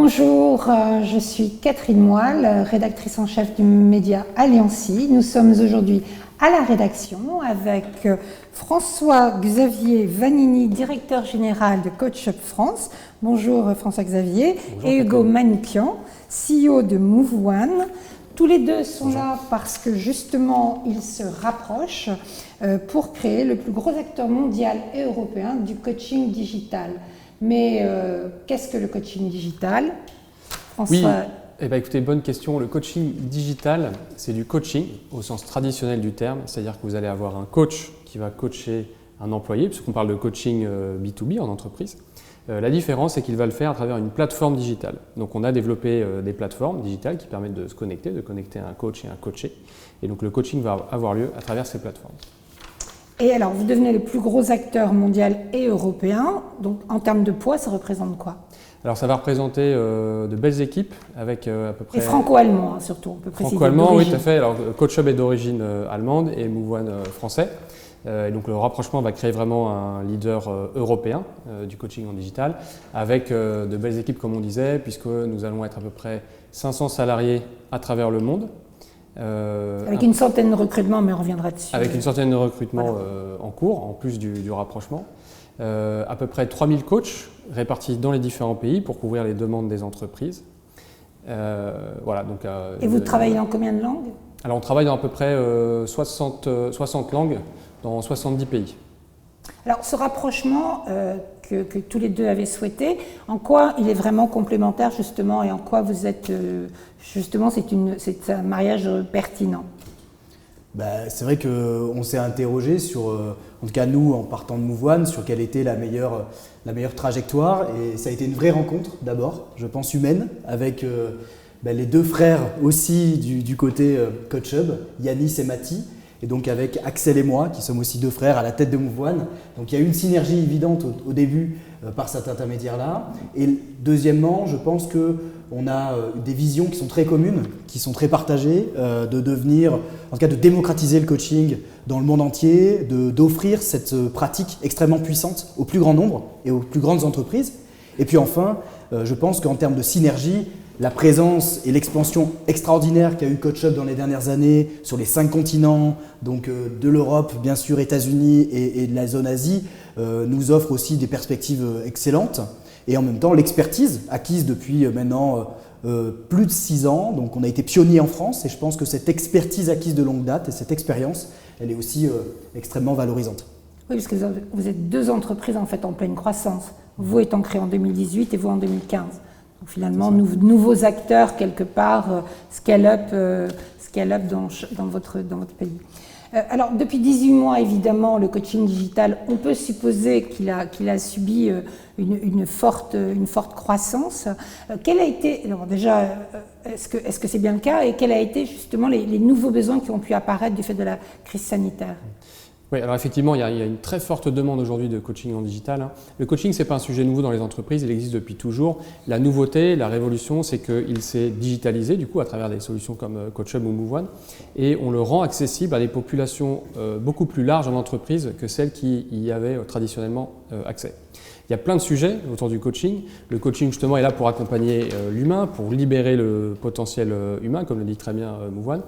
Bonjour, je suis Catherine Moile, rédactrice en chef du média Alliancy. Nous sommes aujourd'hui à la rédaction avec François-Xavier Vanini, directeur général de Coach Up France. Bonjour François-Xavier. Bonjour, et Hugo Manoukian, CEO de Move One. Tous les deux sont là parce que justement ils se rapprochent pour créer le plus gros acteur mondial et européen du coaching digital. Mais qu'est-ce que le coaching digital, François? Oui, écoutez, bonne question. Le coaching digital, c'est du coaching au sens traditionnel du terme, c'est-à-dire que vous allez avoir un coach qui va coacher un employé, puisqu'on parle de coaching B2B en entreprise. La différence, c'est qu'il va le faire à travers une plateforme digitale. Donc on a développé des plateformes digitales qui permettent de se connecter, de connecter un coach et un coaché. Et donc le coaching va avoir lieu à travers ces plateformes. Et alors, vous devenez le plus gros acteur mondial et européen. Donc, en termes de poids, ça représente quoi? Alors, ça va représenter de belles équipes avec à peu près… Et franco-allemand, hein, surtout, on peut préciser. Franco-allemand, oui, tout à fait. Alors, Coach Up est d'origine allemande et Move One français. Et donc, le rapprochement va créer vraiment un leader européen du coaching en digital avec de belles équipes, comme on disait, puisque nous allons être à peu près 500 salariés à travers le monde. Avec une centaine de recrutements, mais on reviendra dessus. Avec une centaine de recrutements en cours, en plus du rapprochement. À peu près 3000 coachs répartis dans les différents pays pour couvrir les demandes des entreprises. Voilà, donc, et vous travaillez dans combien de langues? Alors on travaille dans à peu près 60 langues dans 70 pays. Alors ce rapprochement que tous les deux avaient souhaité, en quoi il est vraiment complémentaire justement et en quoi vous êtes justement c'est un mariage pertinent? C'est vrai qu'on s'est interrogé sur, en tout cas nous en partant de Move One, sur quelle était la meilleure trajectoire, et ça a été une vraie rencontre d'abord, je pense humaine, avec les deux frères aussi du côté Coach Hub, Yanis et Mati. Et donc avec Axel et moi, qui sommes aussi deux frères à la tête de Move One. Donc il y a eu une synergie évidente au début par cet intermédiaire-là. Et deuxièmement, je pense qu'on a des visions qui sont très communes, qui sont très partagées, de devenir, en tout cas de démocratiser le coaching dans le monde entier, d'offrir cette pratique extrêmement puissante au plus grand nombre et aux plus grandes entreprises. Et puis enfin, je pense qu'en termes de synergie, la présence et l'expansion extraordinaire qu'a eu Coach Up dans les dernières années sur les 5 continents, donc de l'Europe, bien sûr, États-Unis et de la zone Asie, nous offre aussi des perspectives excellentes. Et en même temps, l'expertise acquise depuis maintenant plus de 6 ans, donc on a été pionnier en France et je pense que cette expertise acquise de longue date et cette expérience, elle est aussi extrêmement valorisante. Oui, parce que vous êtes deux entreprises en fait en pleine croissance, vous étant créé en 2018 et vous en 2015. Donc finalement, nouveaux acteurs quelque part, scale-up dans votre pays. Alors depuis 18 mois, évidemment, le coaching digital, on peut supposer qu'il a subi une forte croissance. Quel a été, alors déjà, est-ce que c'est bien le cas, et quels ont été justement les nouveaux besoins qui ont pu apparaître du fait de la crise sanitaire? Oui, alors effectivement, il y a une très forte demande aujourd'hui de coaching en digital. Le coaching, ce n'est pas un sujet nouveau dans les entreprises, il existe depuis toujours. La nouveauté, la révolution, c'est qu'il s'est digitalisé du coup à travers des solutions comme Coach Hub ou Move One, et on le rend accessible à des populations beaucoup plus larges en entreprise que celles qui y avaient traditionnellement accès. Il y a plein de sujets autour du coaching. Le coaching justement est là pour accompagner l'humain, pour libérer le potentiel humain, comme le dit très bien Move One.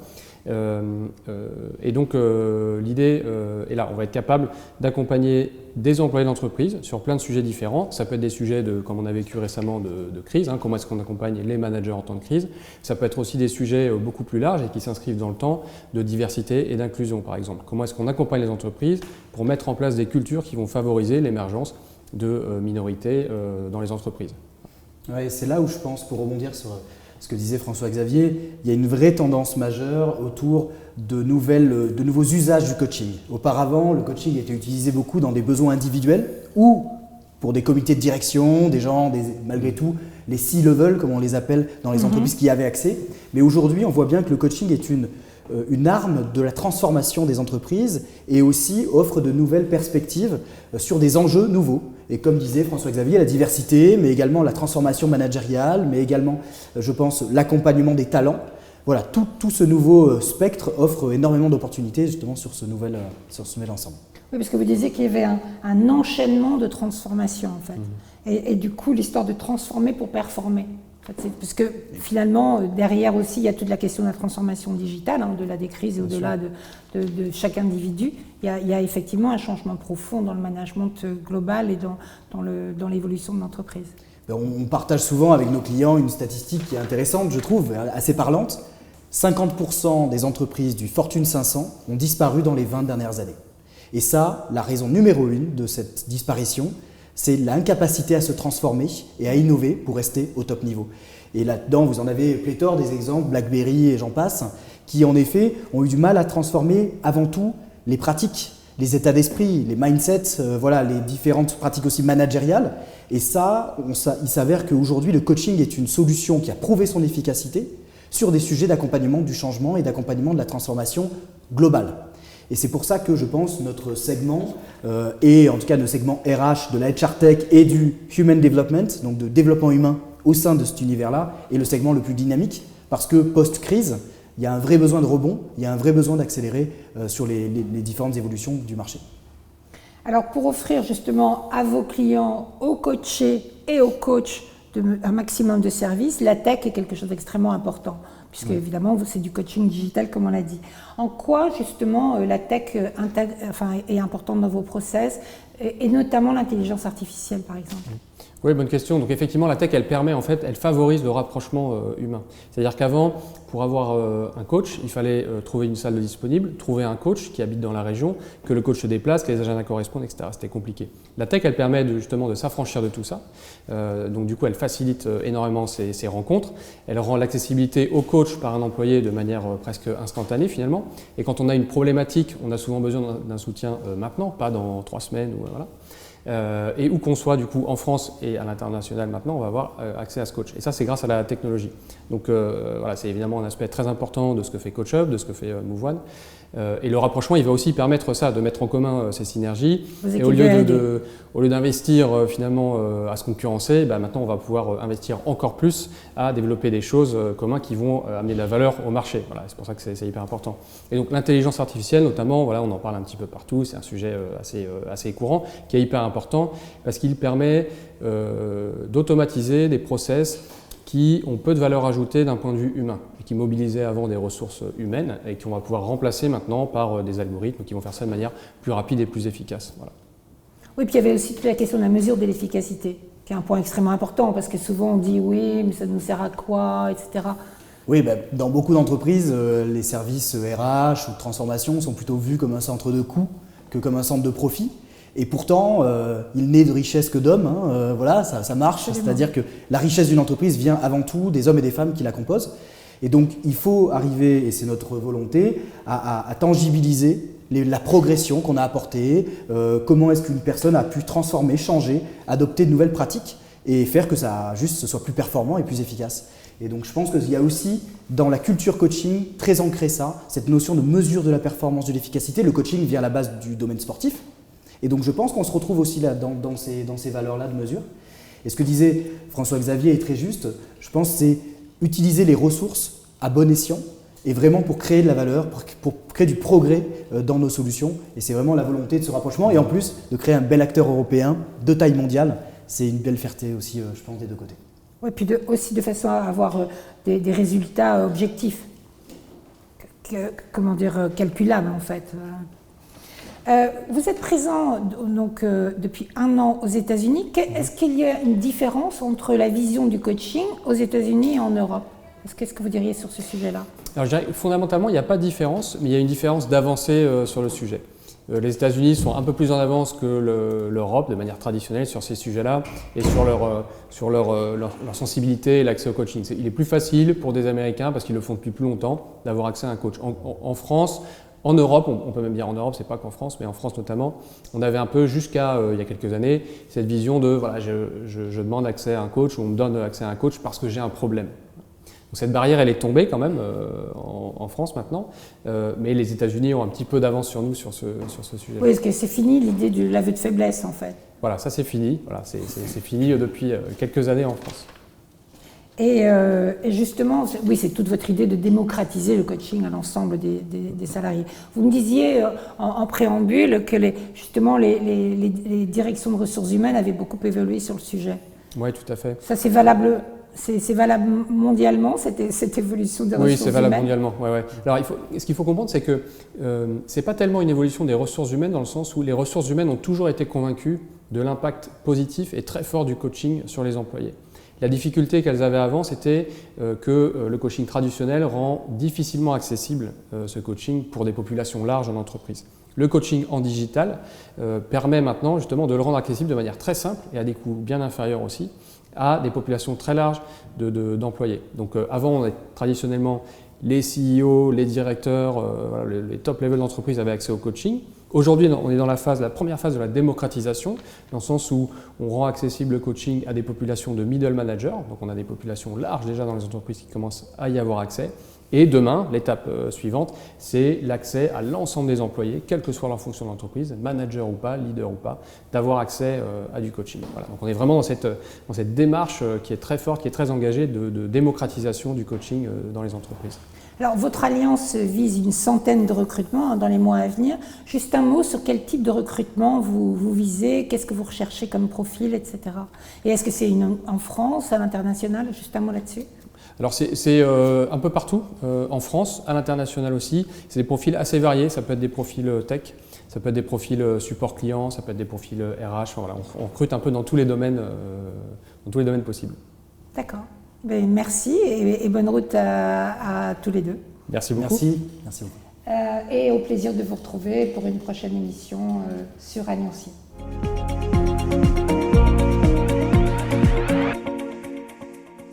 Et donc l'idée est là, on va être capable d'accompagner des employés d'entreprise sur plein de sujets différents. Ça peut être des sujets comme on a vécu récemment de crise, comment est-ce qu'on accompagne les managers en temps de crise. Ça peut être aussi des sujets beaucoup plus larges et qui s'inscrivent dans le temps, de diversité et d'inclusion par exemple. Comment est-ce qu'on accompagne les entreprises pour mettre en place des cultures qui vont favoriser l'émergence de minorités dans les entreprises. Ouais, c'est là où je pense, pour rebondir sur ce que disait François-Xavier, il y a une vraie tendance majeure autour de nouveaux usages du coaching. Auparavant, le coaching était utilisé beaucoup dans des besoins individuels ou pour des comités de direction, des gens, malgré tout, les C-level, comme on les appelle dans les entreprises qui y avaient accès. Mais aujourd'hui, on voit bien que le coaching est une arme de la transformation des entreprises et aussi offre de nouvelles perspectives sur des enjeux nouveaux. Et comme disait François-Xavier, la diversité, mais également la transformation managériale, mais également, je pense, l'accompagnement des talents. Voilà, tout ce nouveau spectre offre énormément d'opportunités justement sur ce nouvel ensemble. Oui, parce que vous disiez qu'il y avait un enchaînement de transformation en fait. Et du coup, l'histoire de transformer pour performer. Parce que finalement, derrière aussi, il y a toute la question de la transformation digitale, au-delà des crises et au-delà de chaque individu. Il y a effectivement un changement profond dans le management global et dans l'évolution de l'entreprise. On partage souvent avec nos clients une statistique qui est intéressante, je trouve, assez parlante. 50% des entreprises du Fortune 500 ont disparu dans les 20 dernières années. Et ça, la raison numéro 1 de cette disparition, c'est l'incapacité à se transformer et à innover pour rester au top niveau. Et là-dedans, vous en avez pléthore des exemples, BlackBerry et j'en passe, qui en effet ont eu du mal à transformer avant tout les pratiques, les états d'esprit, les mindsets, les différentes pratiques aussi managériales. Et ça, il s'avère qu'aujourd'hui, le coaching est une solution qui a prouvé son efficacité sur des sujets d'accompagnement du changement et d'accompagnement de la transformation globale. Et c'est pour ça que je pense notre segment, et en tout cas nos segments RH, de la HR Tech et du Human Development, donc de développement humain au sein de cet univers-là, est le segment le plus dynamique, parce que post-crise, il y a un vrai besoin de rebond, il y a un vrai besoin d'accélérer sur les différentes évolutions du marché. Alors pour offrir justement à vos clients, aux coachés et aux coachs un maximum de services, la tech est quelque chose d'extrêmement important, puisque évidemment c'est du coaching digital comme on l'a dit. En quoi justement la tech est importante dans vos process, et notamment l'intelligence artificielle par exemple? Oui, bonne question. Donc effectivement, la tech, elle favorise le rapprochement humain. C'est-à-dire qu'avant, pour avoir un coach, il fallait trouver une salle de disponible, trouver un coach qui habite dans la région, que le coach se déplace, que les agendas correspondent, etc. C'était compliqué. La tech, elle permet justement de s'affranchir de tout ça. Donc du coup, elle facilite énormément ces rencontres. Elle rend l'accessibilité au coach par un employé de manière presque instantanée finalement. Et quand on a une problématique, on a souvent besoin d'un soutien maintenant, pas dans 3 semaines ou voilà. Et où qu'on soit du coup en France et à l'international maintenant, on va avoir accès à ce coach. Et ça, c'est grâce à la technologie. Donc voilà, c'est évidemment un aspect très important de ce que fait CoachUp, de ce que fait Move One. Et le rapprochement, il va aussi permettre ça, de mettre en commun ces synergies. Et au lieu d'investir finalement à se concurrencer, maintenant on va pouvoir investir encore plus à développer des choses communes qui vont amener de la valeur au marché. Voilà, c'est pour ça que c'est hyper important. Et donc l'intelligence artificielle notamment, voilà, on en parle un petit peu partout, c'est un sujet assez courant, qui est hyper important parce qu'il permet d'automatiser des process qui ont peu de valeur ajoutée d'un point de vue humain et qui mobilisaient avant des ressources humaines et qu'on va pouvoir remplacer maintenant par des algorithmes qui vont faire ça de manière plus rapide et plus efficace. Voilà. Oui, puis il y avait aussi toute la question de la mesure de l'efficacité, qui est un point extrêmement important parce que souvent on dit oui, mais ça nous sert à quoi, etc. Oui, dans beaucoup d'entreprises, les services RH ou de transformation sont plutôt vus comme un centre de coût que comme un centre de profit. Et pourtant, il n'est de richesse que d'hommes, voilà, ça marche. C'est-à-dire que la richesse d'une entreprise vient avant tout des hommes et des femmes qui la composent. Et donc, il faut arriver, et c'est notre volonté, à tangibiliser la progression qu'on a apportée, comment est-ce qu'une personne a pu transformer, changer, adopter de nouvelles pratiques et faire que ça ce soit plus performant et plus efficace. Et donc, je pense qu'il y a aussi, dans la culture coaching, très ancré ça, cette notion de mesure de la performance, de l'efficacité. Le coaching vient à la base du domaine sportif. Et donc je pense qu'on se retrouve aussi là dans ces valeurs-là de mesure. Et ce que disait François-Xavier est très juste, je pense que c'est utiliser les ressources à bon escient et vraiment pour créer de la valeur, pour créer du progrès dans nos solutions. Et c'est vraiment la volonté de ce rapprochement et en plus de créer un bel acteur européen de taille mondiale. C'est une belle fierté aussi, je pense, des deux côtés. Oui, puis aussi de façon à avoir des résultats objectifs, calculables en fait. Vous êtes présent donc, depuis 1 an aux États-Unis. Est-ce qu'il y a une différence entre la vision du coaching aux États-Unis et en Europe? Qu'est-ce que vous diriez sur ce sujet-là? Alors, je dirais, fondamentalement, il n'y a pas de différence, mais il y a une différence d'avancée sur le sujet. Les États-Unis sont un peu plus en avance que l'Europe de manière traditionnelle sur ces sujets-là et sur leur sensibilité et l'accès au coaching. Il est plus facile pour des Américains, parce qu'ils le font depuis plus longtemps, d'avoir accès à un coach. En France, en Europe, on peut même dire en Europe, c'est pas qu'en France, mais en France notamment, on avait un peu jusqu'à il y a quelques années cette vision de voilà, je demande accès à un coach ou on me donne accès à un coach parce que j'ai un problème. Donc cette barrière, elle est tombée quand même en France maintenant, mais les États-Unis ont un petit peu d'avance sur nous sur ce sujet. Oui, parce que c'est fini l'idée de l'aveu de faiblesse en fait. Voilà, ça c'est fini. Voilà, c'est fini depuis quelques années en France. Et justement, oui, c'est toute votre idée de démocratiser le coaching à l'ensemble des salariés. Vous me disiez en préambule que justement les directions de ressources humaines avaient beaucoup évolué sur le sujet. Oui, tout à fait. Ça, c'est valable c'est valable mondialement, cette évolution des ressources humaines? Oui, c'est valable mondialement. Ouais. Alors, ce qu'il faut comprendre, c'est que ce n'est pas tellement une évolution des ressources humaines dans le sens où les ressources humaines ont toujours été convaincues de l'impact positif et très fort du coaching sur les employés. La difficulté qu'elles avaient avant, c'était que le coaching traditionnel rend difficilement accessible ce coaching pour des populations larges en entreprise. Le coaching en digital permet maintenant justement de le rendre accessible de manière très simple et à des coûts bien inférieurs aussi à des populations très larges d'employés. Donc avant, on avait traditionnellement les CEO, les directeurs, les top levels d'entreprise avaient accès au coaching. Aujourd'hui, on est dans la première phase de la démocratisation, dans le sens où on rend accessible le coaching à des populations de middle managers. Donc on a des populations larges déjà dans les entreprises qui commencent à y avoir accès. Et demain, l'étape suivante, c'est l'accès à l'ensemble des employés, quelle que soit leur fonction d'entreprise, manager ou pas, leader ou pas, d'avoir accès à du coaching. Voilà. Donc on est vraiment dans cette démarche qui est très forte, qui est très engagée de démocratisation du coaching dans les entreprises. Alors, votre alliance vise une centaine de recrutements dans les mois à venir. Juste un mot sur quel type de recrutement vous visez, qu'est-ce que vous recherchez comme profil, etc. Et est-ce que c'est en France, à l'international? Juste un mot là-dessus. Alors c'est un peu partout, en France, à l'international aussi. C'est des profils assez variés, ça peut être des profils tech, ça peut être des profils support client, ça peut être des profils RH. Enfin, voilà, on recrute un peu dans tous les domaines possibles. D'accord. Ben, merci et bonne route à tous les deux. Merci beaucoup. Merci beaucoup. Et au plaisir de vous retrouver pour une prochaine émission sur Agnancier.